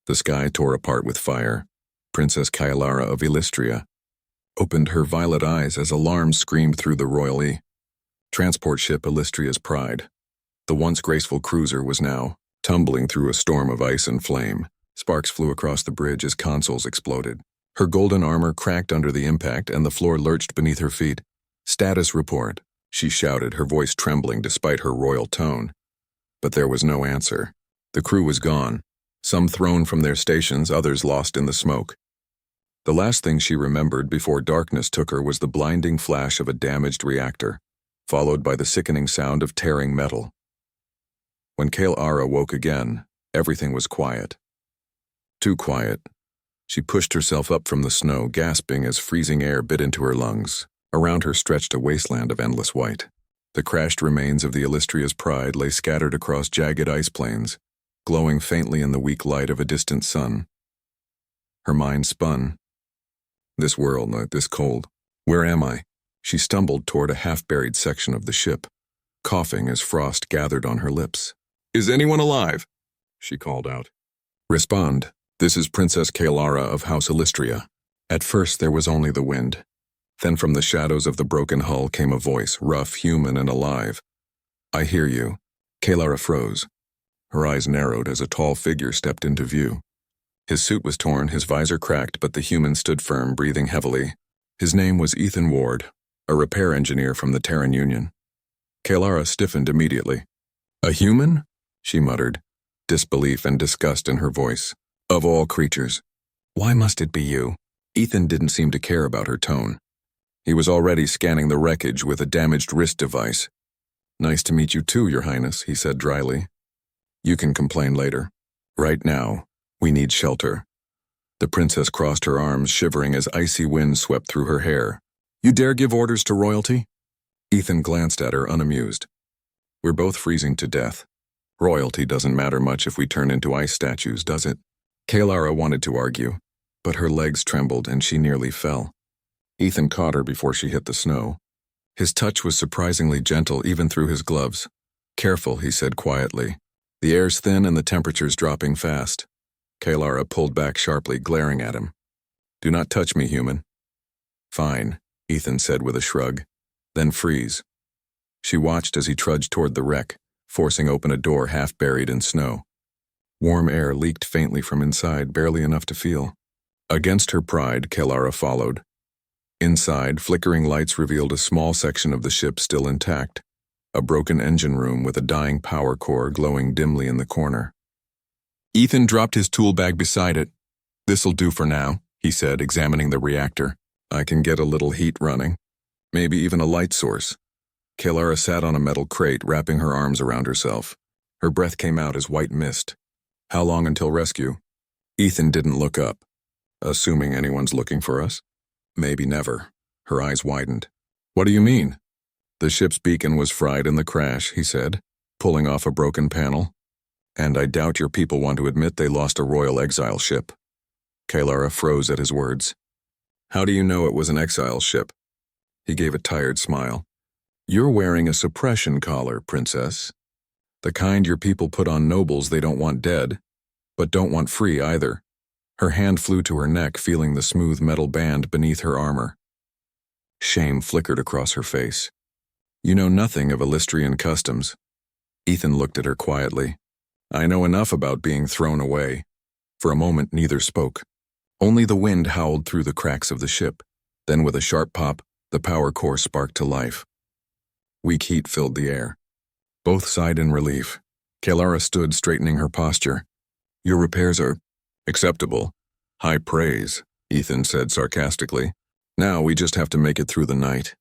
The sky tore apart with fire. Princess Kailara of Illystria opened her violet eyes as alarm screamed through the royal transport ship Illystria's Pride. The once graceful cruiser was now tumbling through a storm of ice and flame. Sparks flew across the bridge as consoles exploded. Her golden armor cracked under the impact and the floor lurched beneath her feet. "Status report," she shouted, her voice trembling despite her royal tone. But there was no answer. The crew was gone, some thrown from their stations, others lost in the smoke. The last thing she remembered before darkness took her was the blinding flash of a damaged reactor, followed by the sickening sound of tearing metal. When Kailara woke again, everything was quiet. Too quiet. She pushed herself up from the snow, gasping as freezing air bit into her lungs. Around her stretched a wasteland of endless white. The crashed remains of the Illystria's Pride lay scattered across jagged ice plains, glowing faintly in the weak light of a distant sun. Her mind spun. This world, this cold. Where am I? She stumbled toward a half-buried section of the ship, coughing as frost gathered on her lips. "Is anyone alive?" she called out. "Respond. This is Princess Kailara of House Illystria." At first there was only the wind. Then from the shadows of the broken hull came a voice, rough, human, and alive. "I hear you." Kailara froze. Her eyes narrowed as a tall figure stepped into view. His suit was torn, his visor cracked, but the human stood firm, breathing heavily. His name was Ethan Ward, a repair engineer from the Terran Union. Kailara stiffened immediately. "A human?" she muttered, disbelief and disgust in her voice. "Of all creatures. Why must it be you?" Ethan didn't seem to care about her tone. He was already scanning the wreckage with a damaged wrist device. "Nice to meet you too, Your Highness," he said dryly. "You can complain later. Right now, we need shelter." The princess crossed her arms, shivering as icy winds swept through her hair. "You dare give orders to royalty?" Ethan glanced at her, unamused. "We're both freezing to death. Royalty doesn't matter much if we turn into ice statues, does it?" Kailara wanted to argue, but her legs trembled and she nearly fell. Ethan caught her before she hit the snow. His touch was surprisingly gentle even through his gloves. "Careful," he said quietly. "The air's thin and the temperature's dropping fast." Kailara pulled back sharply, glaring at him. "Do not touch me, human." "Fine," Ethan said with a shrug. "Then freeze." She watched as he trudged toward the wreck, forcing open a door half buried in snow. Warm air leaked faintly from inside, barely enough to feel. Against her pride, Kailara followed. Inside, flickering lights revealed a small section of the ship still intact, a broken engine room with a dying power core glowing dimly in the corner. Ethan dropped his tool bag beside it. "This'll do for now," he said, examining the reactor. "I can get a little heat running. Maybe even a light source." Kailara sat on a metal crate, wrapping her arms around herself. Her breath came out as white mist. "How long until rescue?" Ethan didn't look up. "Assuming anyone's looking for us?" "Maybe never." Her eyes widened. "What do you mean?" "The ship's beacon was fried in the crash," he said, pulling off a broken panel. "And I doubt your people want to admit they lost a royal exile ship." Kailara froze at his words. "How do you know it was an exile ship?" He gave a tired smile. "You're wearing a suppression collar, princess. The kind your people put on nobles they don't want dead, but don't want free either." Her hand flew to her neck, feeling the smooth metal band beneath her armor. Shame flickered across her face. "You know nothing of Illystrian customs." Ethan looked at her quietly. "I know enough about being thrown away." For a moment, neither spoke. Only the wind howled through the cracks of the ship. Then with a sharp pop, the power core sparked to life. Weak heat filled the air. Both sighed in relief. Kailara stood, straightening her posture. "Your repairs are acceptable. High praise," Ethan said sarcastically. "Now we just have to make it through the night."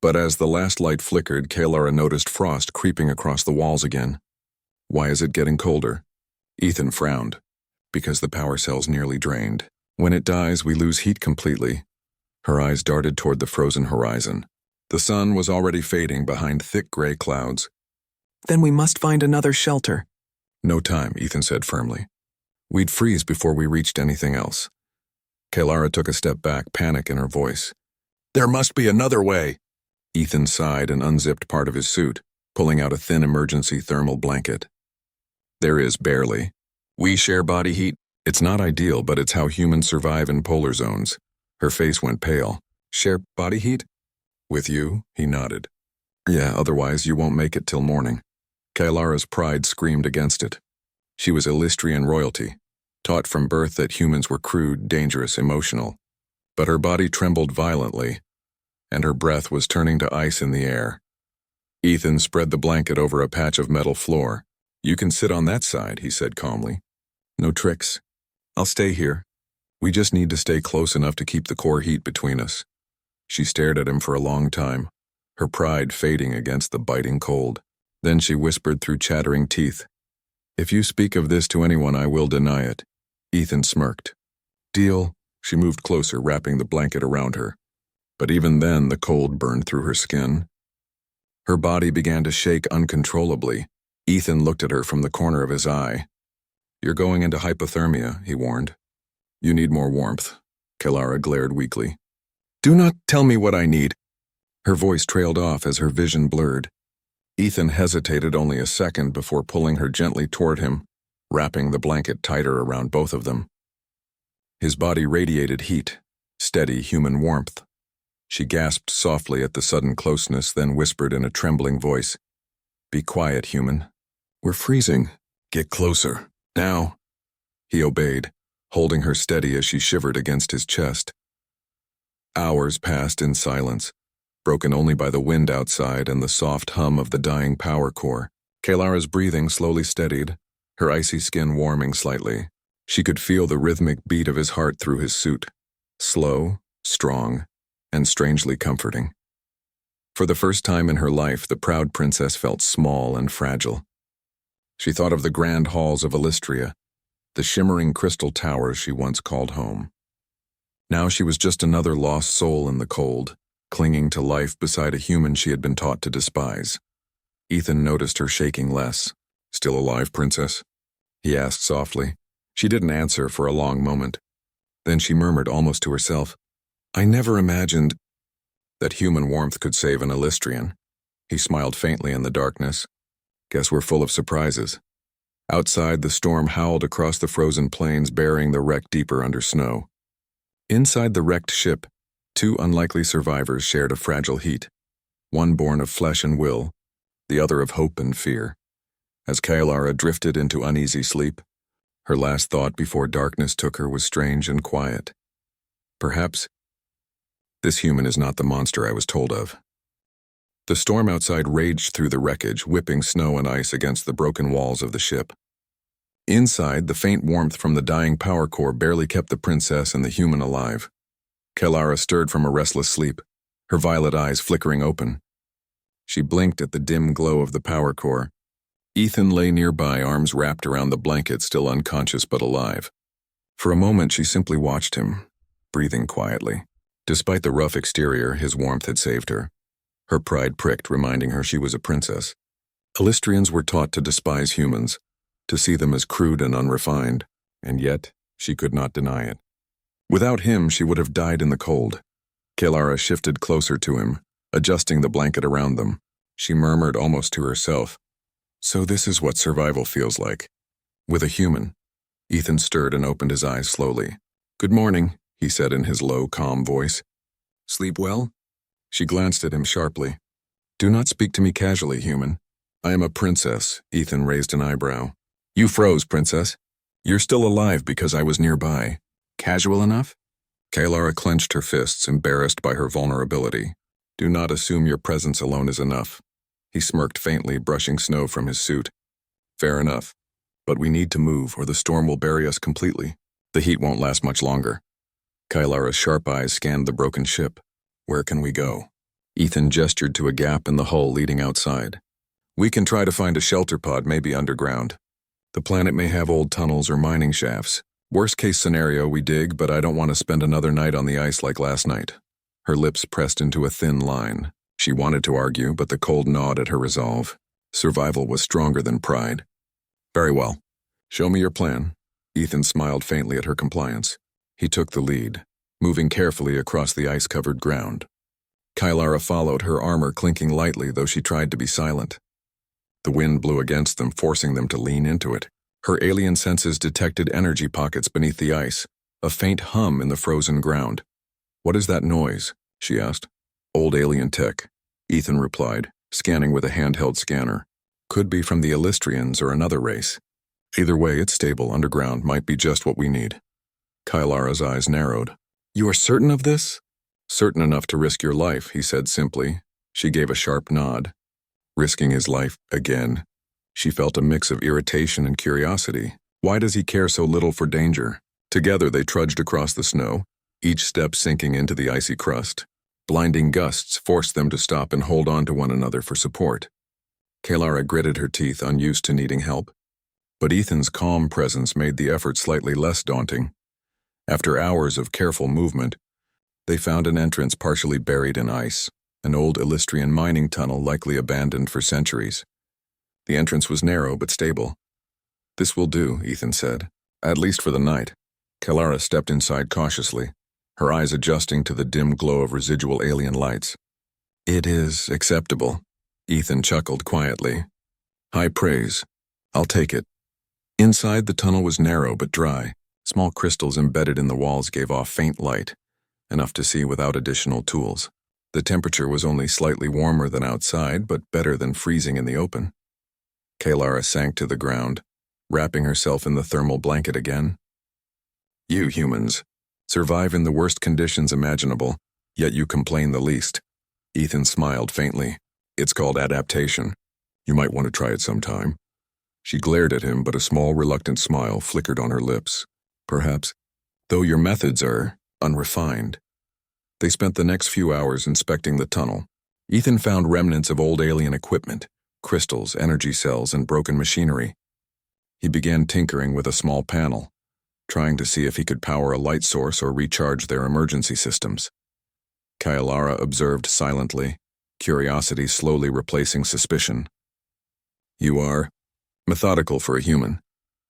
But as the last light flickered, Kailara noticed frost creeping across the walls again. "Why is it getting colder?" Ethan frowned. "Because the power cell's nearly drained. When it dies, we lose heat completely." Her eyes darted toward the frozen horizon. The sun was already fading behind thick gray clouds. "Then we must find another shelter." "No time," Ethan said firmly. "We'd freeze before we reached anything else." Kailara took a step back, panic in her voice. "There must be another way." Ethan sighed and unzipped part of his suit, pulling out a thin emergency thermal blanket. "There is barely. We share body heat. It's not ideal, but it's how humans survive in polar zones. Her face went pale. Share body heat? With you? He nodded. Yeah, otherwise you won't make it till morning. Kailara's pride screamed against it. She was Illustrian royalty, taught from birth that humans were crude, dangerous, emotional. But her body trembled violently, and her breath was turning to ice in the air. Ethan spread the blanket over a patch of metal floor. You can sit on that side, he said calmly. No tricks. I'll stay here. We just need to stay close enough to keep the core heat between us. She stared at him for a long time, her pride fading against the biting cold. Then she whispered through chattering teeth, If you speak of this to anyone, I will deny it. Ethan smirked. Deal. She moved closer, wrapping the blanket around her. But even then, the cold burned through her skin. Her body began to shake uncontrollably. Ethan looked at her from the corner of his eye. You're going into hypothermia, he warned. You need more warmth. Kailara glared weakly. Do not tell me what I need. Her voice trailed off as her vision blurred. Ethan hesitated only a second before pulling her gently toward him, wrapping the blanket tighter around both of them. His body radiated heat, steady human warmth. She gasped softly at the sudden closeness, then whispered in a trembling voice, Be quiet, human. We're freezing. Get closer. Now. He obeyed, holding her steady as she shivered against his chest. Hours passed in silence, broken only by the wind outside and the soft hum of the dying power core. Kailara's breathing slowly steadied, her icy skin warming slightly. She could feel the rhythmic beat of his heart through his suit, slow, strong, and strangely comforting. For the first time in her life, the proud princess felt small and fragile. She thought of the grand halls of Illustria, the shimmering crystal towers she once called home. Now she was just another lost soul in the cold, clinging to life beside a human she had been taught to despise. Ethan noticed her shaking less. Still alive, princess? He asked softly. She didn't answer for a long moment. Then she murmured almost to herself, I never imagined that human warmth could save an Illustrian. He smiled faintly in the darkness. Guess we're full of surprises. Outside, the storm howled across the frozen plains, burying the wreck deeper under snow. Inside the wrecked ship, two unlikely survivors shared a fragile heat, one born of flesh and will, the other of hope and fear. As Kailara drifted into uneasy sleep, her last thought before darkness took her was strange and quiet. Perhaps this human is not the monster I was told of. The storm outside raged through the wreckage, whipping snow and ice against the broken walls of the ship. Inside, the faint warmth from the dying power core barely kept the princess and the human alive. Kailara stirred from a restless sleep, her violet eyes flickering open. She blinked at the dim glow of the power core. Ethan lay nearby, arms wrapped around the blanket, still unconscious but alive. For a moment, she simply watched him, breathing quietly. Despite the rough exterior, his warmth had saved her. Her pride pricked, reminding her she was a princess. Illustrians were taught to despise humans, to see them as crude and unrefined, and yet she could not deny it. Without him, she would have died in the cold. Kailara shifted closer to him, adjusting the blanket around them. She murmured almost to herself, So this is what survival feels like. With a human. Ethan stirred and opened his eyes slowly. Good morning, he said in his low, calm voice. Sleep well? She glanced at him sharply. Do not speak to me casually, human. I am a princess, Ethan raised an eyebrow. You froze, princess. You're still alive because I was nearby. Casual enough? Kailara clenched her fists, embarrassed by her vulnerability. Do not assume your presence alone is enough. He smirked faintly, brushing snow from his suit. Fair enough. But we need to move, or the storm will bury us completely. The heat won't last much longer. Kailara's sharp eyes scanned the broken ship. Where can we go? Ethan gestured to a gap in the hull leading outside. We can try to find a shelter pod, maybe underground. The planet may have old tunnels or mining shafts. Worst case scenario, we dig, but I don't want to spend another night on the ice like last night. Her lips pressed into a thin line. She wanted to argue, but the cold gnawed at her resolve. Survival was stronger than pride. Very well. Show me your plan. Ethan smiled faintly at her compliance. He took the lead, moving carefully across the ice-covered ground. Kailara followed, her armor clinking lightly, though she tried to be silent. The wind blew against them, forcing them to lean into it. Her alien senses detected energy pockets beneath the ice, a faint hum in the frozen ground. "What is that noise?" she asked. "Old alien tech," Ethan replied, scanning with a handheld scanner. "Could be from the Illustrians or another race. Either way, it's stable underground, might be just what we need." Kylara's eyes narrowed. "You are certain of this?" "Certain enough to risk your life," he said simply. She gave a sharp nod. Risking his life again. She felt a mix of irritation and curiosity. Why does he care so little for danger? Together they trudged across the snow, each step sinking into the icy crust. Blinding gusts forced them to stop and hold on to one another for support. Kylara gritted her teeth, unused to needing help. But Ethan's calm presence made the effort slightly less daunting. After hours of careful movement, they found an entrance partially buried in ice, an old Illustrian mining tunnel likely abandoned for centuries. The entrance was narrow but stable. "This will do," Ethan said, "at least for the night." Kylara stepped inside cautiously, her eyes adjusting to the dim glow of residual alien lights. "It is acceptable," Ethan chuckled quietly. "High praise. I'll take it." Inside, the tunnel was narrow but dry. Small crystals embedded in the walls gave off faint light, enough to see without additional tools. The temperature was only slightly warmer than outside, but better than freezing in the open. Kylara sank to the ground, wrapping herself in the thermal blanket again. "You humans survive in the worst conditions imaginable, yet you complain the least." Ethan smiled faintly. "It's called adaptation. You might want to try it sometime." She glared at him, but a small, reluctant smile flickered on her lips. "Perhaps, though your methods are unrefined." They spent the next few hours inspecting the tunnel. Ethan found remnants of old alien equipment, crystals, energy cells, and broken machinery. He began tinkering with a small panel, trying to see if he could power a light source or recharge their emergency systems. Kylara observed silently, curiosity slowly replacing suspicion. "You are methodical for a human."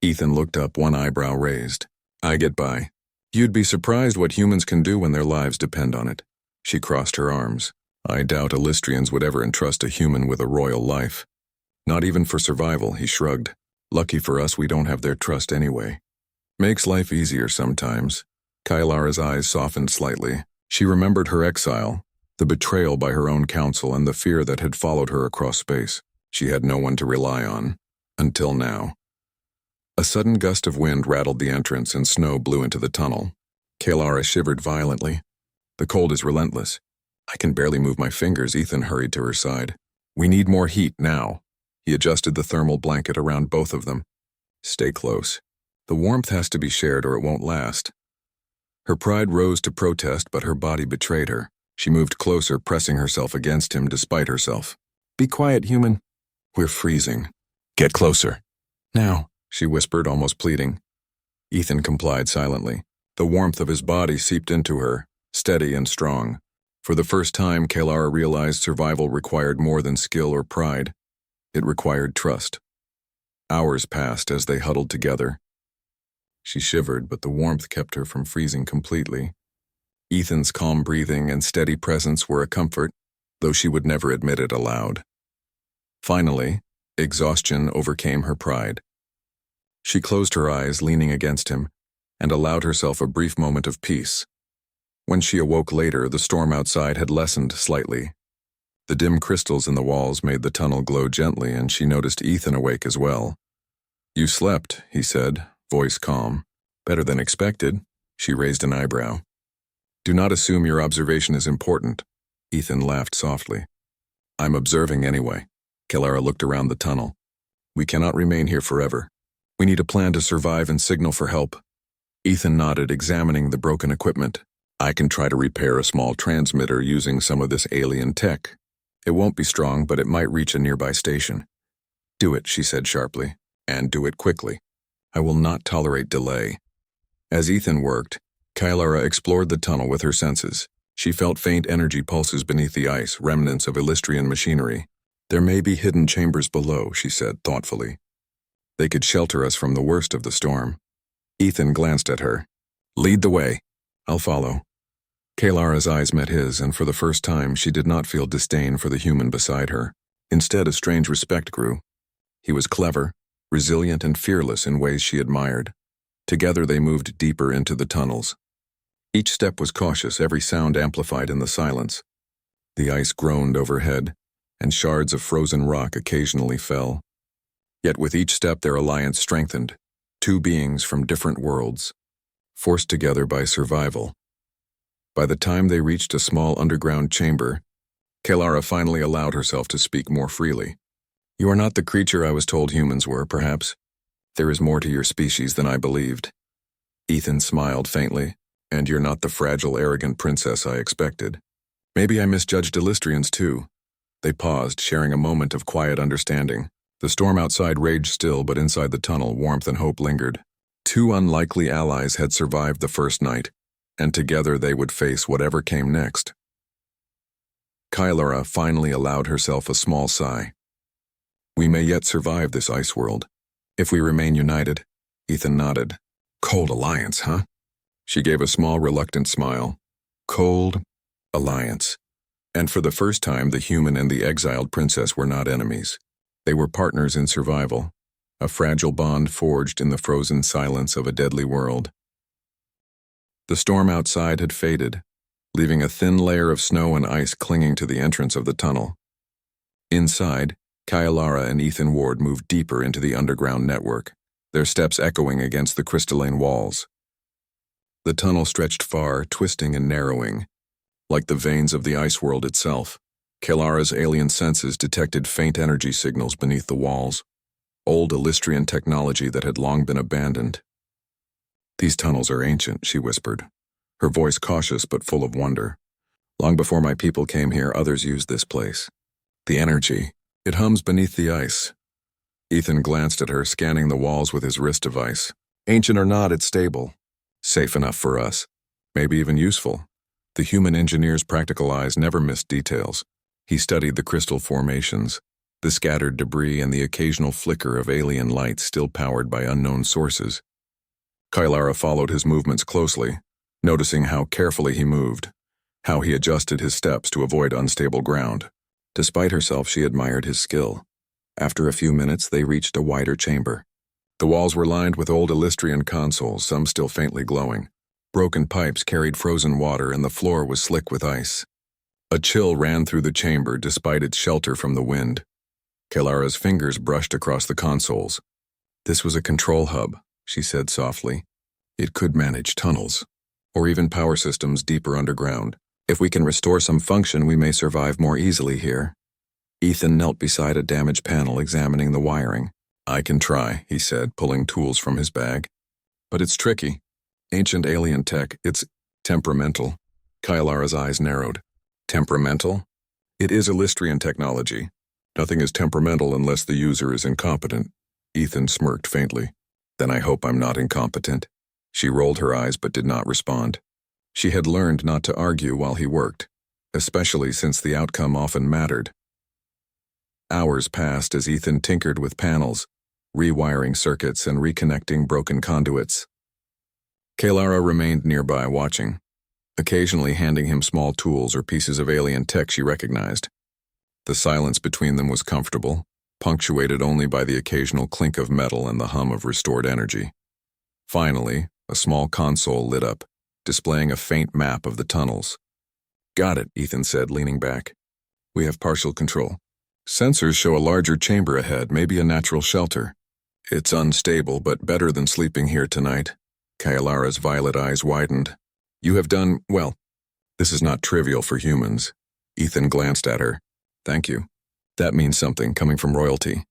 Ethan looked up, one eyebrow raised. "I get by. You'd be surprised what humans can do when their lives depend on it." She crossed her arms. "I doubt Illustrians would ever entrust a human with a royal life. Not even for survival," he shrugged. "Lucky for us, we don't have their trust anyway." "Makes life easier sometimes." Kylara's eyes softened slightly. She remembered her exile, the betrayal by her own council, and the fear that had followed her across space. She had no one to rely on. Until now. A sudden gust of wind rattled the entrance and snow blew into the tunnel. Kylara shivered violently. "The cold is relentless. I can barely move my fingers." Ethan hurried to her side. "We need more heat now." He adjusted the thermal blanket around both of them. "Stay close. The warmth has to be shared or it won't last." Her pride rose to protest, but her body betrayed her. She moved closer, pressing herself against him despite herself. "Be quiet, human." "We're freezing." "Get closer." "Now," she whispered, almost pleading. Ethan complied silently. The warmth of his body seeped into her, steady and strong. For the first time, Kylara realized survival required more than skill or pride. It required trust. Hours passed as they huddled together. She shivered, but the warmth kept her from freezing completely. Ethan's calm breathing and steady presence were a comfort, though she would never admit it aloud. Finally, exhaustion overcame her pride. She closed her eyes, leaning against him, and allowed herself a brief moment of peace. When she awoke later, the storm outside had lessened slightly. The dim crystals in the walls made the tunnel glow gently, and she noticed Ethan awake as well. "You slept," he said, voice calm. "Better than expected." She raised an eyebrow. "Do not assume your observation is important." Ethan laughed softly. "I'm observing anyway." Kylara looked around the tunnel. "We cannot remain here forever. We need a plan to survive and signal for help." Ethan nodded, examining the broken equipment. "I can try to repair a small transmitter using some of this alien tech. It won't be strong, but it might reach a nearby station." "Do it," she said sharply, "and do it quickly. I will not tolerate delay." As Ethan worked, Kylara explored the tunnel with her senses. She felt faint energy pulses beneath the ice, remnants of Illustrian machinery. "There may be hidden chambers below," she said thoughtfully. "They could shelter us from the worst of the storm." Ethan glanced at her. "Lead the way." "I'll follow." Kylara's eyes met his, and for the first time she did not feel disdain for the human beside her. Instead, a strange respect grew. He was clever, resilient and fearless in ways she admired. Together they moved deeper into the tunnels. Each step was cautious, every sound amplified in the silence. The ice groaned overhead, and shards of frozen rock occasionally fell. Yet with each step their alliance strengthened, two beings from different worlds, forced together by survival. By the time they reached a small underground chamber, Kalara finally allowed herself to speak more freely. "You are not the creature I was told humans were, perhaps. There is more to your species than I believed." Ethan smiled faintly. "And you're not the fragile, arrogant princess I expected. Maybe I misjudged Illustrians too." They paused, sharing a moment of quiet understanding. The storm outside raged still, but inside the tunnel, warmth and hope lingered. Two unlikely allies had survived the first night, and together they would face whatever came next. Kalara finally allowed herself a small sigh. "We may yet survive this ice world, if we remain united." Ethan nodded. "Cold alliance, huh?" She gave a small, reluctant smile. Cold alliance. And for the first time, the human and the exiled princess were not enemies. They were partners in survival, a fragile bond forged in the frozen silence of a deadly world. The storm outside had faded, leaving a thin layer of snow and ice clinging to the entrance of the tunnel. Inside, Kalara and Ethan Ward moved deeper into the underground network, their steps echoing against the crystalline walls. The tunnel stretched far, twisting and narrowing, like the veins of the ice world itself. Kalara's alien senses detected faint energy signals beneath the walls, old Illustrian technology that had long been abandoned. "These tunnels are ancient," she whispered, her voice cautious but full of wonder. "Long before my people came here, others used this place. The energy, it hums beneath the ice." Ethan glanced at her, scanning the walls with his wrist device. "Ancient or not, it's stable. Safe enough for us. Maybe even useful." The human engineer's practical eyes never missed details. He studied the crystal formations, the scattered debris and the occasional flicker of alien lights still powered by unknown sources. Kalara followed his movements closely, noticing how carefully he moved, how he adjusted his steps to avoid unstable ground. Despite herself, she admired his skill. After a few minutes, they reached a wider chamber. The walls were lined with old Illustrian consoles, some still faintly glowing. Broken pipes carried frozen water, and the floor was slick with ice. A chill ran through the chamber despite its shelter from the wind. Kalara's fingers brushed across the consoles. "This was a control hub," she said softly. "It could manage tunnels, or even power systems deeper underground. If we can restore some function, we may survive more easily here." Ethan knelt beside a damaged panel, examining the wiring. "I can try," he said, pulling tools from his bag. "But it's tricky. Ancient alien tech, it's temperamental." Kalara's eyes narrowed. "Temperamental? It is Illustrian technology. Nothing is temperamental unless the user is incompetent." Ethan smirked faintly. "Then I hope I'm not incompetent." She rolled her eyes but did not respond. She had learned not to argue while he worked, especially since the outcome often mattered. Hours passed as Ethan tinkered with panels, rewiring circuits and reconnecting broken conduits. Kalara remained nearby, watching, occasionally handing him small tools or pieces of alien tech she recognized. The silence between them was comfortable, punctuated only by the occasional clink of metal and the hum of restored energy. Finally, a small console lit up, displaying a faint map of the tunnels. "Got it," Ethan said, leaning back. "We have partial control. Sensors show a larger chamber ahead, maybe a natural shelter. It's unstable, but better than sleeping here tonight." Kalara's violet eyes widened. "You have done well. This is not trivial for humans." Ethan glanced at her. "Thank you. That means something, coming from royalty."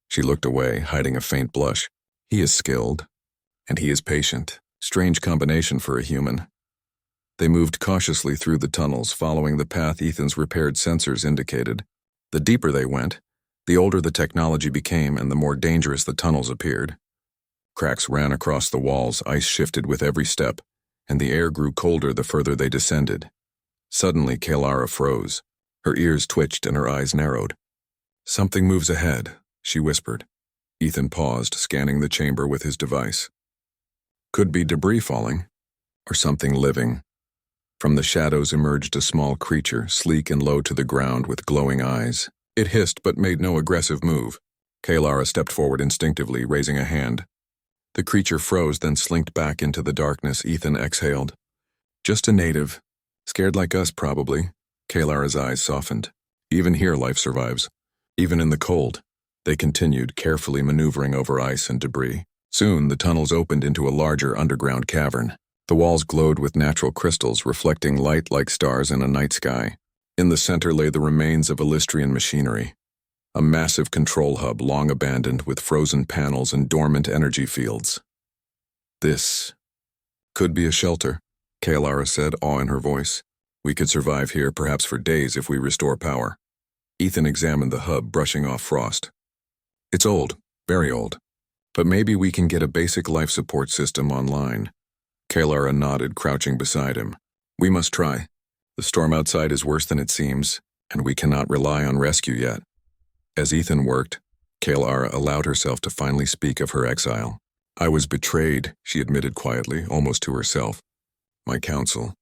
She looked away, hiding a faint blush. "He is skilled, and he is patient. Strange combination for a human." They moved cautiously through the tunnels, following the path Ethan's repaired sensors indicated. The deeper they went, the older the technology became and the more dangerous the tunnels appeared. Cracks ran across the walls, ice shifted with every step, and the air grew colder the further they descended. Suddenly, Kalara froze. Her ears twitched and her eyes narrowed. "Something moves ahead," she whispered. Ethan paused, scanning the chamber with his device. Could be debris falling, or something living. From the shadows emerged a small creature, sleek and low to the ground with glowing eyes. It hissed but made no aggressive move. Kaelara stepped forward instinctively, raising a hand. The creature froze, then slinked back into the darkness. Ethan exhaled. Just a native. Scared like us, probably. Kaelara's eyes softened. Even here, life survives. Even in the cold. They continued, carefully maneuvering over ice and debris. Soon, the tunnels opened into a larger underground cavern. The walls glowed with natural crystals, reflecting light like stars in a night sky. In the center lay the remains of Illustrian machinery. A massive control hub long abandoned with frozen panels and dormant energy fields. This could be a shelter, Kaelara said, awe in her voice. We could survive here, perhaps for days, if we restore power. Ethan examined the hub, brushing off frost. It's old, very old. But maybe we can get a basic life support system online. Kaelara nodded, crouching beside him. We must try. The storm outside is worse than it seems, and we cannot rely on rescue yet. As Ethan worked, Kaelara allowed herself to finally speak of her exile. I was betrayed, she admitted quietly, almost to herself. My council.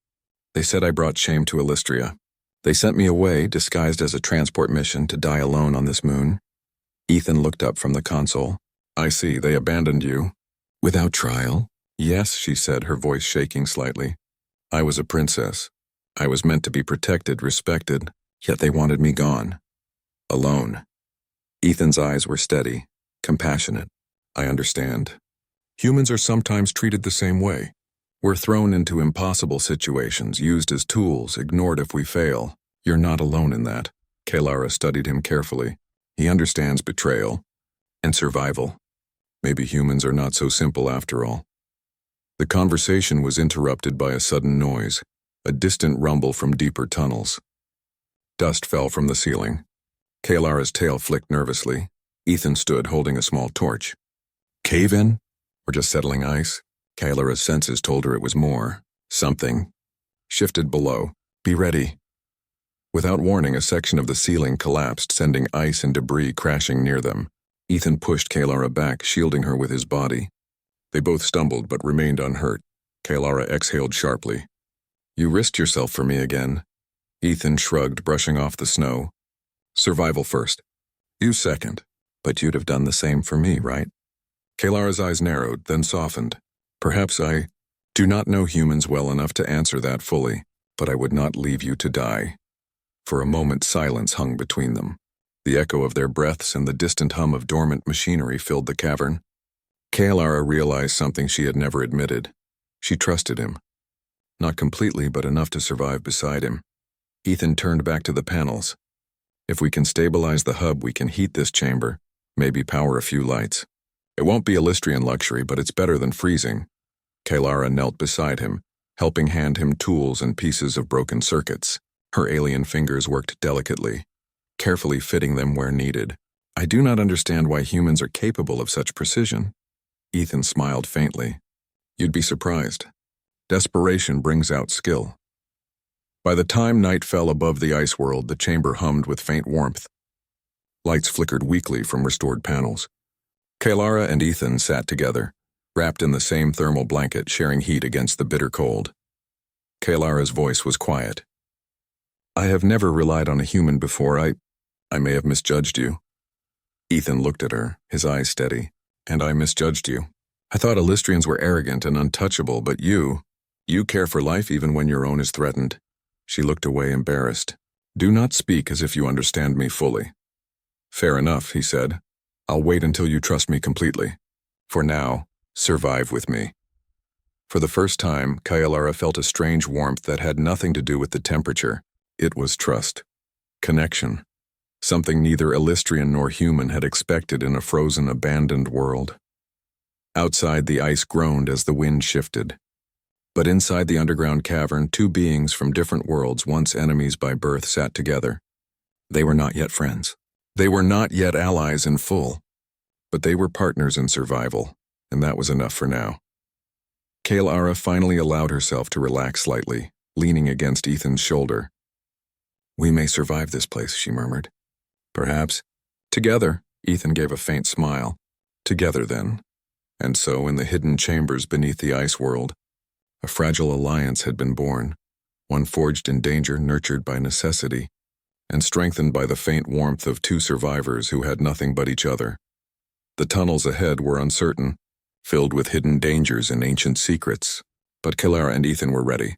They said I brought shame to Illustria. They sent me away, disguised as a transport mission, to die alone on this moon. Ethan looked up from the console. I see, they abandoned you. Without trial? Yes, she said, her voice shaking slightly. I was a princess. I was meant to be protected, respected, yet they wanted me gone. Alone. Ethan's eyes were steady, compassionate. I understand. Humans are sometimes treated the same way. We're thrown into impossible situations, used as tools, ignored if we fail. You're not alone in that. Kaelara studied him carefully. He understands betrayal and survival. Maybe humans are not so simple after all. The conversation was interrupted by a sudden noise, a distant rumble from deeper tunnels. Dust fell from the ceiling. Kaelara's tail flicked nervously. Ethan stood holding a small torch. Cave-in? Or just settling ice? Kaelara's senses told her it was more. Something. Shifted below. Be ready. Without warning, a section of the ceiling collapsed, sending ice and debris crashing near them. Ethan pushed Kaelara back, shielding her with his body. They both stumbled but remained unhurt. Kaelara exhaled sharply. You risked yourself for me again. Ethan shrugged, brushing off the snow. Survival first. You second. But you'd have done the same for me, right? Kaelara's eyes narrowed, then softened. Perhaps I do not know humans well enough to answer that fully, but I would not leave you to die. For a moment, silence hung between them. The echo of their breaths and the distant hum of dormant machinery filled the cavern. Kaelara realized something she had never admitted. She trusted him. Not completely, but enough to survive beside him. Ethan turned back to the panels. If we can stabilize the hub, we can heat this chamber, maybe power a few lights. It won't be a Illustrian luxury, but it's better than freezing. Kaelara knelt beside him, helping hand him tools and pieces of broken circuits. Her alien fingers worked delicately, carefully fitting them where needed. I do not understand why humans are capable of such precision. Ethan smiled faintly. You'd be surprised. Desperation brings out skill. By the time night fell above the ice world, the chamber hummed with faint warmth. Lights flickered weakly from restored panels. Kaelara and Ethan sat together, wrapped in the same thermal blanket, sharing heat against the bitter cold. Kaelara's voice was quiet. I have never relied on a human before. I may have misjudged you. Ethan looked at her, his eyes steady. And I misjudged you. I thought Illustrians were arrogant and untouchable, but you care for life even when your own is threatened. She looked away, embarrassed. Do not speak as if you understand me fully. Fair enough, he said. I'll wait until you trust me completely. For now, survive with me. For the first time, Kaelara felt a strange warmth that had nothing to do with the temperature. It was trust. Connection. Something neither Illustrian nor human had expected in a frozen, abandoned world. Outside, the ice groaned as the wind shifted. But inside the underground cavern, two beings from different worlds, once enemies by birth, sat together. They were not yet friends. They were not yet allies in full. But they were partners in survival, and that was enough for now. Kaelara finally allowed herself to relax slightly, leaning against Ethan's shoulder. We may survive this place, she murmured. Perhaps. Together, Ethan gave a faint smile. Together, then. And so, in the hidden chambers beneath the ice world, a fragile alliance had been born, one forged in danger, nurtured by necessity, and strengthened by the faint warmth of two survivors who had nothing but each other. The tunnels ahead were uncertain, filled with hidden dangers and ancient secrets, but Kalara and Ethan were ready.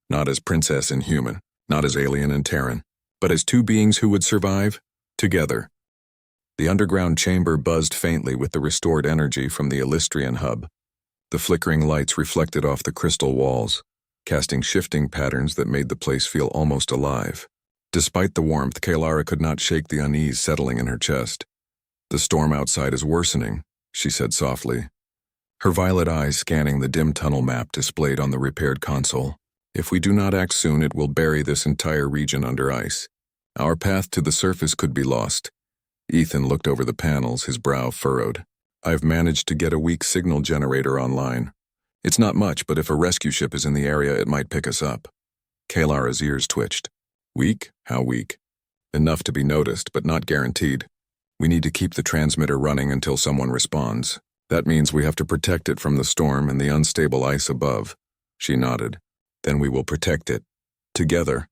Not as princess and human, not as alien and Terran, but as two beings who would survive together. The underground chamber buzzed faintly with the restored energy from the Illustrian hub. The flickering lights reflected off the crystal walls, casting shifting patterns that made the place feel almost alive. Despite the warmth, Kalara could not shake the unease settling in her chest. "The storm outside is worsening," she said softly, her violet eyes scanning the dim tunnel map displayed on the repaired console. "If we do not act soon, it will bury this entire region under ice. Our path to the surface could be lost." Ethan looked over the panels, his brow furrowed. "I've managed to get a weak signal generator online. It's not much, but if a rescue ship is in the area, it might pick us up." Kalara's ears twitched. "Weak? How weak?" "Enough to be noticed, but not guaranteed. We need to keep the transmitter running until someone responds. That means we have to protect it from the storm and the unstable ice above." She nodded. "Then we will protect it. Together."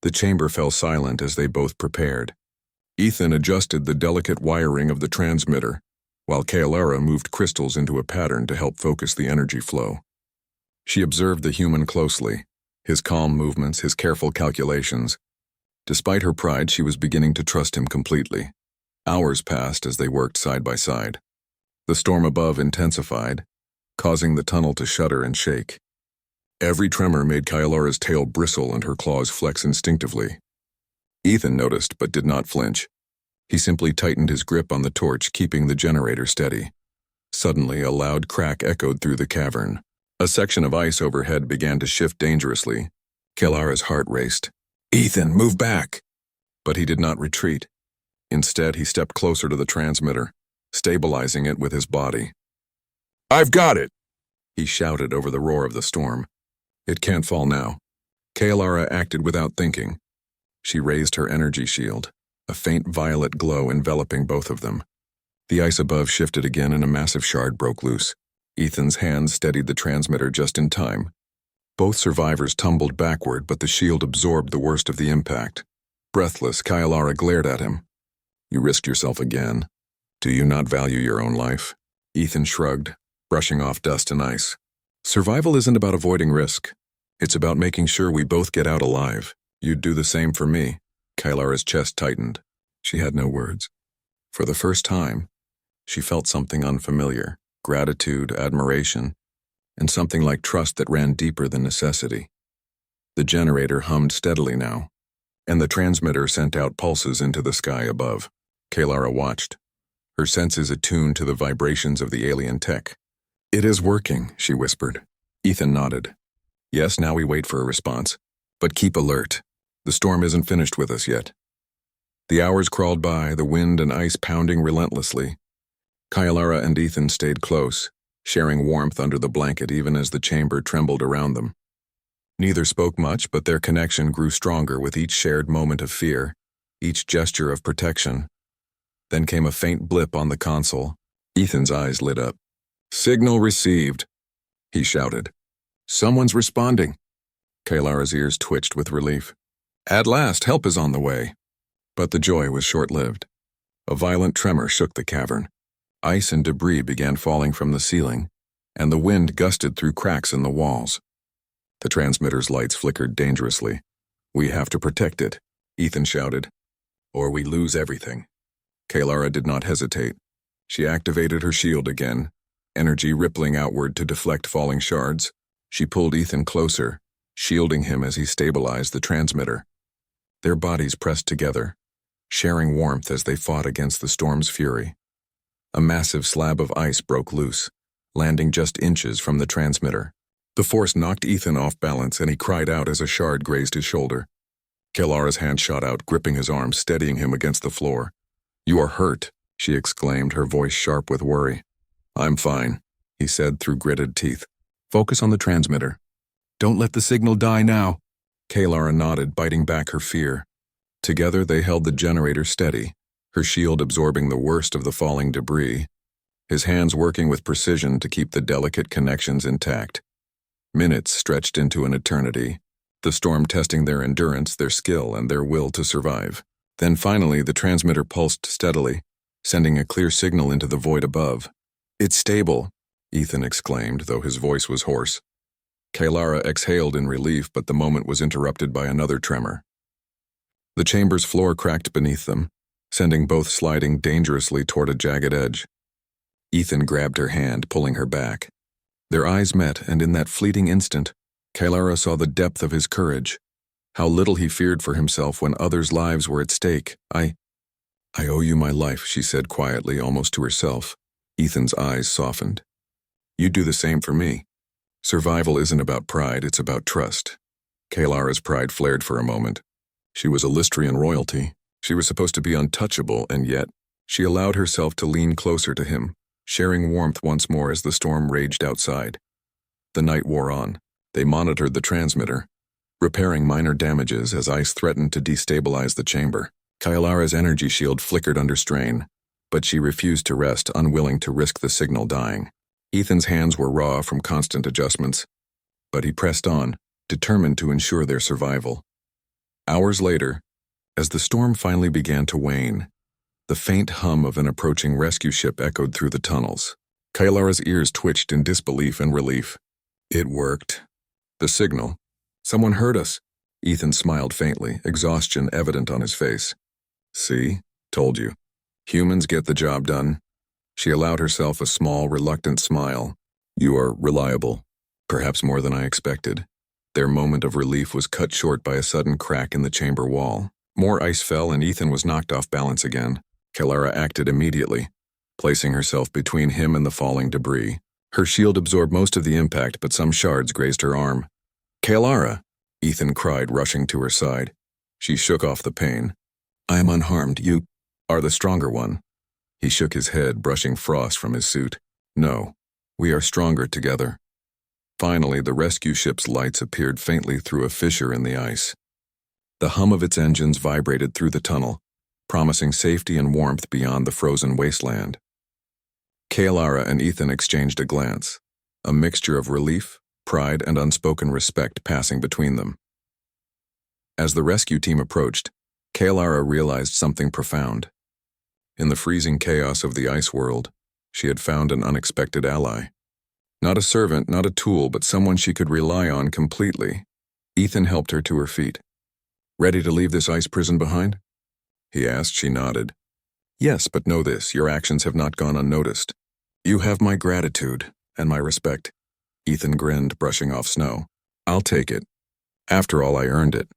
The chamber fell silent as they both prepared. Ethan adjusted the delicate wiring of the transmitter, while Kalara moved crystals into a pattern to help focus the energy flow. She observed the human closely, his calm movements, his careful calculations. Despite her pride, she was beginning to trust him completely. Hours passed as they worked side by side. The storm above intensified, causing the tunnel to shudder and shake. Every tremor made Kalara's tail bristle and her claws flex instinctively. Ethan noticed but did not flinch. He simply tightened his grip on the torch, keeping the generator steady. Suddenly, a loud crack echoed through the cavern. A section of ice overhead began to shift dangerously. Kalara's heart raced. "Ethan, move back!" But he did not retreat. Instead, he stepped closer to the transmitter, stabilizing it with his body. "I've got it!" he shouted over the roar of the storm. "It can't fall now." Kalara acted without thinking. She raised her energy shield, a faint violet glow enveloping both of them. The ice above shifted again and a massive shard broke loose. Ethan's hand steadied the transmitter just in time. Both survivors tumbled backward, but the shield absorbed the worst of the impact. Breathless, Kalara glared at him. "You risked yourself again. Do you not value your own life?" Ethan shrugged, brushing off dust and ice. "Survival isn't about avoiding risk. It's about making sure we both get out alive. You'd do the same for me." Kalara's chest tightened. She had no words. For the first time, she felt something unfamiliar, gratitude, admiration, and something like trust that ran deeper than necessity. The generator hummed steadily now, and the transmitter sent out pulses into the sky above. Kalara watched, her senses attuned to the vibrations of the alien tech. "It is working," she whispered. Ethan nodded. "Yes, now we wait for a response. But keep alert. The storm isn't finished with us yet." The hours crawled by, the wind and ice pounding relentlessly. Kalara and Ethan stayed close, sharing warmth under the blanket even as the chamber trembled around them. Neither spoke much, but their connection grew stronger with each shared moment of fear, each gesture of protection. Then came a faint blip on the console. Ethan's eyes lit up. "Signal received," he shouted. "Someone's responding." Kalara's ears twitched with relief. "At last, help is on the way." But the joy was short-lived. A violent tremor shook the cavern. Ice and debris began falling from the ceiling, and the wind gusted through cracks in the walls. The transmitter's lights flickered dangerously. "We have to protect it," Ethan shouted, "or we lose everything." Kalara did not hesitate. She activated her shield again, energy rippling outward to deflect falling shards. She pulled Ethan closer, shielding him as he stabilized the transmitter. Their bodies pressed together, sharing warmth as they fought against the storm's fury. A massive slab of ice broke loose, landing just inches from the transmitter. The force knocked Ethan off balance, and he cried out as a shard grazed his shoulder. Kalara's hand shot out, gripping his arm, steadying him against the floor. "You are hurt," she exclaimed, her voice sharp with worry. "I'm fine," he said through gritted teeth. "Focus on the transmitter. Don't let the signal die now." Kalara nodded, biting back her fear. Together they held the generator steady, her shield absorbing the worst of the falling debris, his hands working with precision to keep the delicate connections intact. Minutes stretched into an eternity, the storm testing their endurance, their skill, and their will to survive. Then finally the transmitter pulsed steadily, sending a clear signal into the void above. "It's stable," Ethan exclaimed, though his voice was hoarse. Kaylara exhaled in relief, but the moment was interrupted by another tremor. The chamber's floor cracked beneath them, sending both sliding dangerously toward a jagged edge. Ethan grabbed her hand, pulling her back. Their eyes met, and in that fleeting instant, Kaylara saw the depth of his courage, how little he feared for himself when others' lives were at stake. I owe you my life," she said quietly, almost to herself. Ethan's eyes softened. "You do the same for me. Survival isn't about pride, it's about trust." Kaylara's pride flared for a moment. She was Illystrian royalty. She was supposed to be untouchable, and yet, she allowed herself to lean closer to him, sharing warmth once more as the storm raged outside. The night wore on. They monitored the transmitter, repairing minor damages as ice threatened to destabilize the chamber. Kaylara's energy shield flickered under strain, but she refused to rest, unwilling to risk the signal dying. Ethan's hands were raw from constant adjustments, but he pressed on, determined to ensure their survival. Hours later, as the storm finally began to wane, the faint hum of an approaching rescue ship echoed through the tunnels. Kaylara's ears twitched in disbelief and relief. It worked. The signal. "Someone heard us." Ethan smiled faintly, exhaustion evident on his face. "See? Told you. Humans get the job done." She allowed herself a small, reluctant smile. "You are reliable. Perhaps more than I expected." Their moment of relief was cut short by a sudden crack in the chamber wall. More ice fell and Ethan was knocked off balance again. Kaylara acted immediately, placing herself between him and the falling debris. Her shield absorbed most of the impact, but some shards grazed her arm. "Kaylara!" Ethan cried, rushing to her side. She shook off the pain. "I am unharmed. You are the stronger one." He shook his head, brushing frost from his suit. "No, we are stronger together." Finally, the rescue ship's lights appeared faintly through a fissure in the ice. The hum of its engines vibrated through the tunnel, promising safety and warmth beyond the frozen wasteland. Kaylara and Ethan exchanged a glance, a mixture of relief, pride, and unspoken respect passing between them. As the rescue team approached, Kaylara realized something profound. In the freezing chaos of the ice world, she had found an unexpected ally. Not a servant, not a tool, but someone she could rely on completely. Ethan helped her to her feet. "Ready to leave this ice prison behind?" he asked. She nodded. "Yes, but know this, your actions have not gone unnoticed. You have my gratitude and my respect." Ethan grinned, brushing off snow. "I'll take it. After all, I earned it."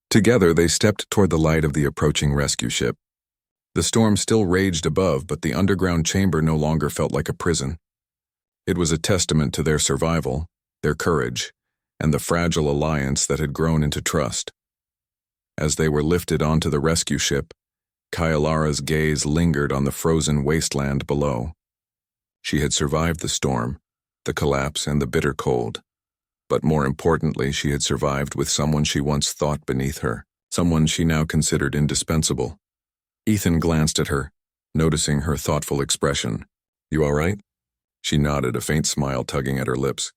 Together, they stepped toward the light of the approaching rescue ship. The storm still raged above, but the underground chamber no longer felt like a prison. It was a testament to their survival, their courage, and the fragile alliance that had grown into trust. As they were lifted onto the rescue ship, Kaylara's gaze lingered on the frozen wasteland below. She had survived the storm, the collapse, and the bitter cold. But more importantly, she had survived with someone she once thought beneath her, someone she now considered indispensable. Ethan glanced at her, noticing her thoughtful expression. "You all right?" She nodded, a faint smile tugging at her lips.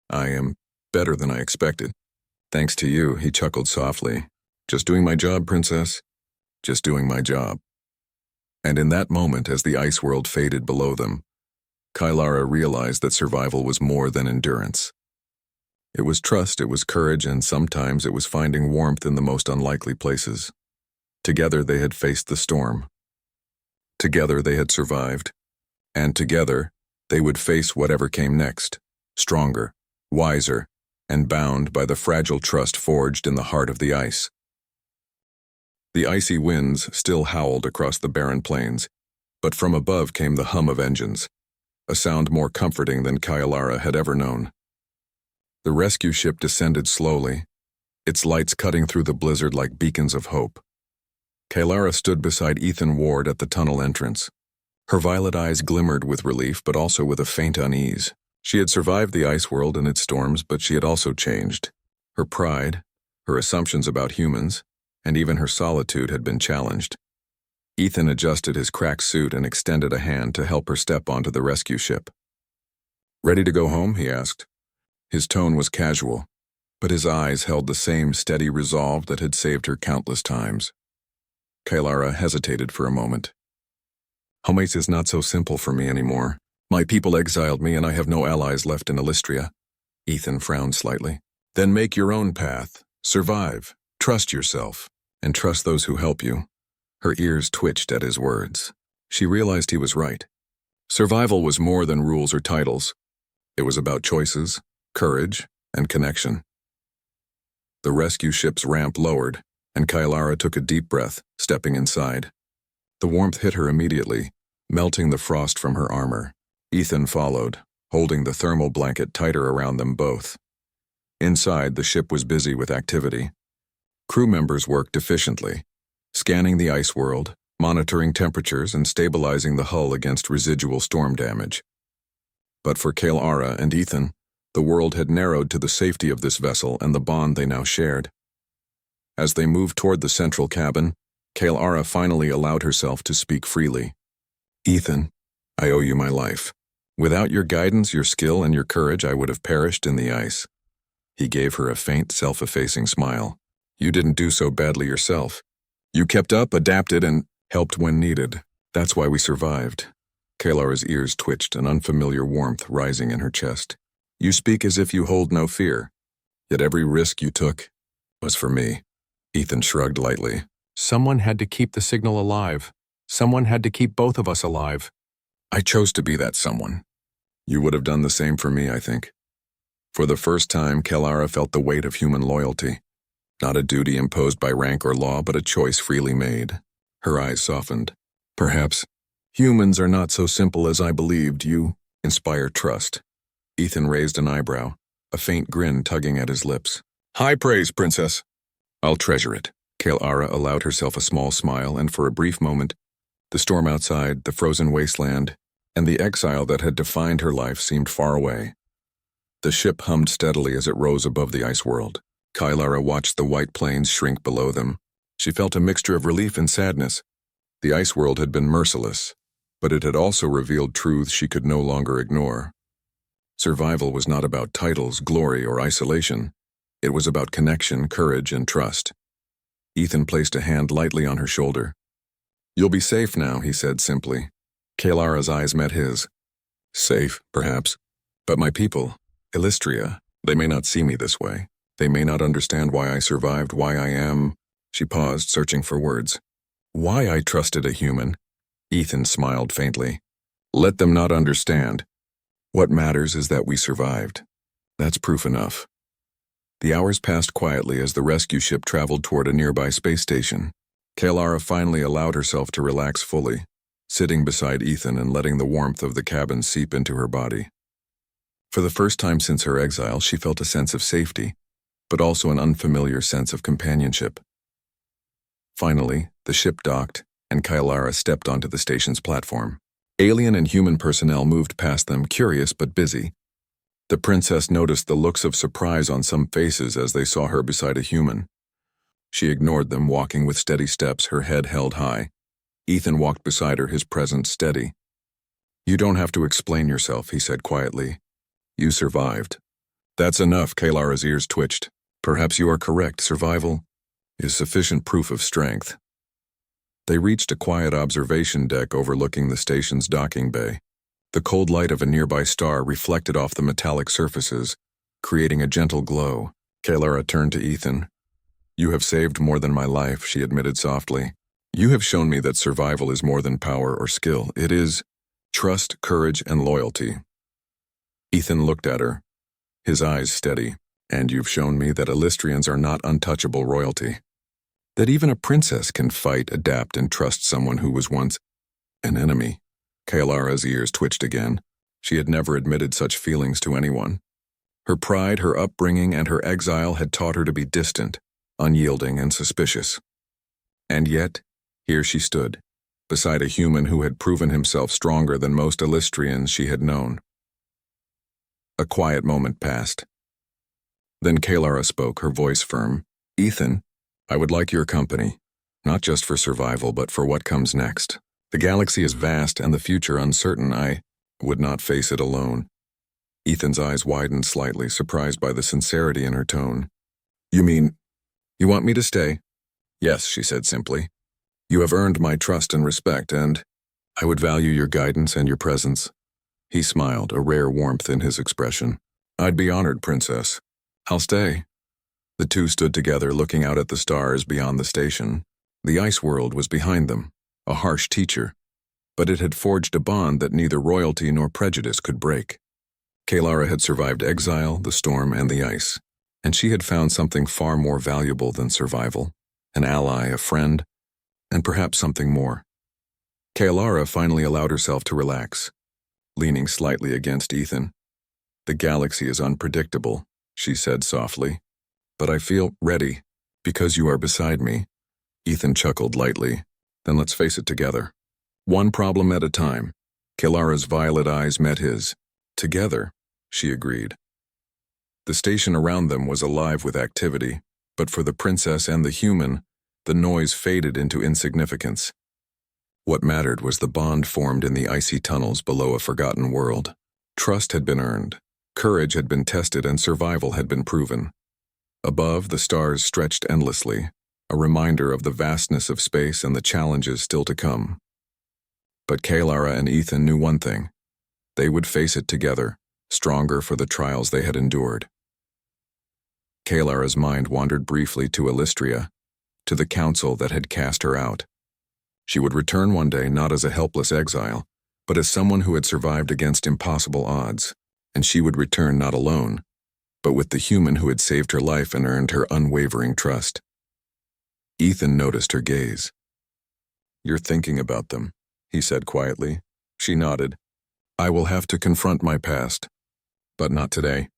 "I am better than I expected." "Thanks to you," he chuckled softly. "Just doing my job, princess. Just doing my job." And in that moment, as the ice world faded below them, Kaylara realized that survival was more than endurance. It was trust, it was courage, and sometimes it was finding warmth in the most unlikely places. Together they had faced the storm. Together they had survived. And together, they would face whatever came next, stronger, wiser, and bound by the fragile trust forged in the heart of the ice. The icy winds still howled across the barren plains, but from above came the hum of engines, a sound more comforting than Kaylara had ever known. The rescue ship descended slowly, its lights cutting through the blizzard like beacons of hope. Kaylara stood beside Ethan Ward at the tunnel entrance. Her violet eyes glimmered with relief, but also with a faint unease. She had survived the ice world and its storms, but she had also changed. Her pride, her assumptions about humans, and even her solitude had been challenged. Ethan adjusted his cracked suit and extended a hand to help her step onto the rescue ship. "Ready to go home?" he asked. His tone was casual, but his eyes held the same steady resolve that had saved her countless times. Kaylara hesitated for a moment. Homace is not so simple for me anymore. My people exiled me and I have no allies left in Illystria. Ethan frowned slightly. Then make your own path. Survive. Trust yourself. And trust those who help you. Her ears twitched at his words. She realized he was right. Survival was more than rules or titles. It was about choices, courage, and connection. The rescue ship's ramp lowered, and Kailara took a deep breath, stepping inside. The warmth hit her immediately, melting the frost from her armor. Ethan followed, holding the thermal blanket tighter around them both. Inside, the ship was busy with activity. Crew members worked efficiently, scanning the ice world, monitoring temperatures, and stabilizing the hull against residual storm damage. But for Kailara and Ethan, the world had narrowed to the safety of this vessel and the bond they now shared. As they moved toward the central cabin, Kailara finally allowed herself to speak freely. Ethan, I owe you my life. Without your guidance, your skill, and your courage, I would have perished in the ice. He gave her a faint, self-effacing smile. You didn't do so badly yourself. You kept up, adapted, and helped when needed. That's why we survived. Kailara's ears twitched, an unfamiliar warmth rising in her chest. You speak as if you hold no fear. Yet every risk you took was for me. Ethan shrugged lightly. Someone had to keep the signal alive. Someone had to keep both of us alive. I chose to be that someone. You would have done the same for me, I think. For the first time, Kailara felt the weight of human loyalty. Not a duty imposed by rank or law, but a choice freely made. Her eyes softened. Perhaps humans are not so simple as I believed. You inspire trust. Ethan raised an eyebrow, a faint grin tugging at his lips. High praise, Princess. I'll treasure it. Kailara allowed herself a small smile, and for a brief moment, the storm outside, the frozen wasteland, and the exile that had defined her life seemed far away. The ship hummed steadily as it rose above the ice world. Kailara watched the white plains shrink below them. She felt a mixture of relief and sadness. The ice world had been merciless, but it had also revealed truths she could no longer ignore. Survival was not about titles, glory, or isolation. It was about connection, courage, and trust. Ethan placed a hand lightly on her shoulder. You'll be safe now, he said simply. Kailara's eyes met his. Safe, perhaps. But my people, Illystria, they may not see me this way. They may not understand why I survived, why I am... She paused, searching for words. Why I trusted a human. Ethan smiled faintly. Let them not understand. What matters is that we survived. That's proof enough. The hours passed quietly as the rescue ship traveled toward a nearby space station. Kailara finally allowed herself to relax fully, sitting beside Ethan and letting the warmth of the cabin seep into her body. For the first time since her exile, she felt a sense of safety, but also an unfamiliar sense of companionship. Finally, the ship docked, and Kailara stepped onto the station's platform. Alien and human personnel moved past them, curious but busy. The princess noticed the looks of surprise on some faces as they saw her beside a human. She ignored them, walking with steady steps, her head held high. Ethan walked beside her, his presence steady. You don't have to explain yourself, he said quietly. You survived. That's enough, Kailara's ears twitched. Perhaps you are correct, survival is sufficient proof of strength. They reached a quiet observation deck overlooking the station's docking bay. The cold light of a nearby star reflected off the metallic surfaces, creating a gentle glow. Kailara turned to Ethan. You have saved more than my life, she admitted softly. You have shown me that survival is more than power or skill. It is trust, courage, and loyalty. Ethan looked at her, his eyes steady. And you've shown me that Illystrians are not untouchable royalty. That even a princess can fight, adapt, and trust someone who was once an enemy. Kailara's ears twitched again. She had never admitted such feelings to anyone. Her pride, her upbringing, and her exile had taught her to be distant, unyielding, and suspicious. And yet, here she stood, beside a human who had proven himself stronger than most Illystrians she had known. A quiet moment passed. Then Kailara spoke, her voice firm. Ethan, I would like your company, not just for survival, but for what comes next. The galaxy is vast and the future uncertain. I would not face it alone. Ethan's eyes widened slightly, surprised by the sincerity in her tone. You mean, you want me to stay? Yes, she said simply. You have earned my trust and respect, and I would value your guidance and your presence. He smiled, a rare warmth in his expression. I'd be honored, Princess. I'll stay. The two stood together looking out at the stars beyond the station. The ice world was behind them, a harsh teacher, but it had forged a bond that neither royalty nor prejudice could break. Kalara had survived exile, the storm, and the ice, and she had found something far more valuable than survival, an ally, a friend, and perhaps something more. Kalara finally allowed herself to relax, leaning slightly against Ethan. The galaxy is unpredictable, she said softly, but I feel ready, because you are beside me. Ethan chuckled lightly. Then let's face it together. One problem at a time. Kalara's violet eyes met his. Together, she agreed. The station around them was alive with activity, but for the princess and the human, the noise faded into insignificance. What mattered was the bond formed in the icy tunnels below a forgotten world. Trust had been earned, courage had been tested, and survival had been proven. Above, the stars stretched endlessly, a reminder of the vastness of space and the challenges still to come. But Kalara and Ethan knew one thing. They would face it together, stronger for the trials they had endured. Kalara's mind wandered briefly to Ilistria, to the council that had cast her out. She would return one day not as a helpless exile, but as someone who had survived against impossible odds, and she would return not alone, but with the human who had saved her life and earned her unwavering trust. Ethan noticed her gaze. "You're thinking about them," he said quietly. She nodded. "I will have to confront my past, but not today.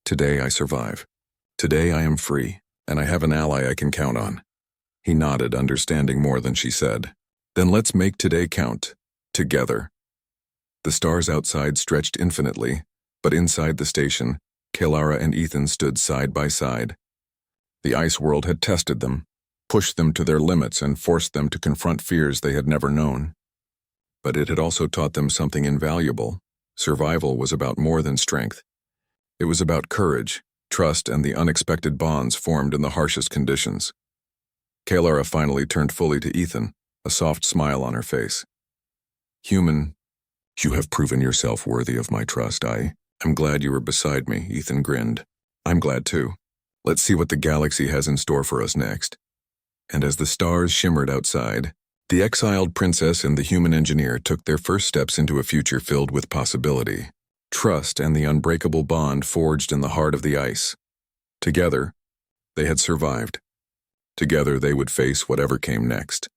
Today I survive. Today I am free, and I have an ally I can count on." He nodded, understanding more than she said. "Then let's make today count. Together." The stars outside stretched infinitely, but inside the station, Kalara and Ethan stood side by side. The ice world had tested them, pushed them to their limits, and forced them to confront fears they had never known. But it had also taught them something invaluable. Survival was about more than strength. It was about courage, trust, and the unexpected bonds formed in the harshest conditions. Kalara finally turned fully to Ethan, a soft smile on her face. "Human, you have proven yourself worthy of my trust. I'm glad you were beside me," Ethan grinned. "I'm glad too. Let's see what the galaxy has in store for us next." And as the stars shimmered outside, the exiled princess and the human engineer took their first steps into a future filled with possibility, trust, and the unbreakable bond forged in the heart of the ice. Together, they had survived. Together they would face whatever came next.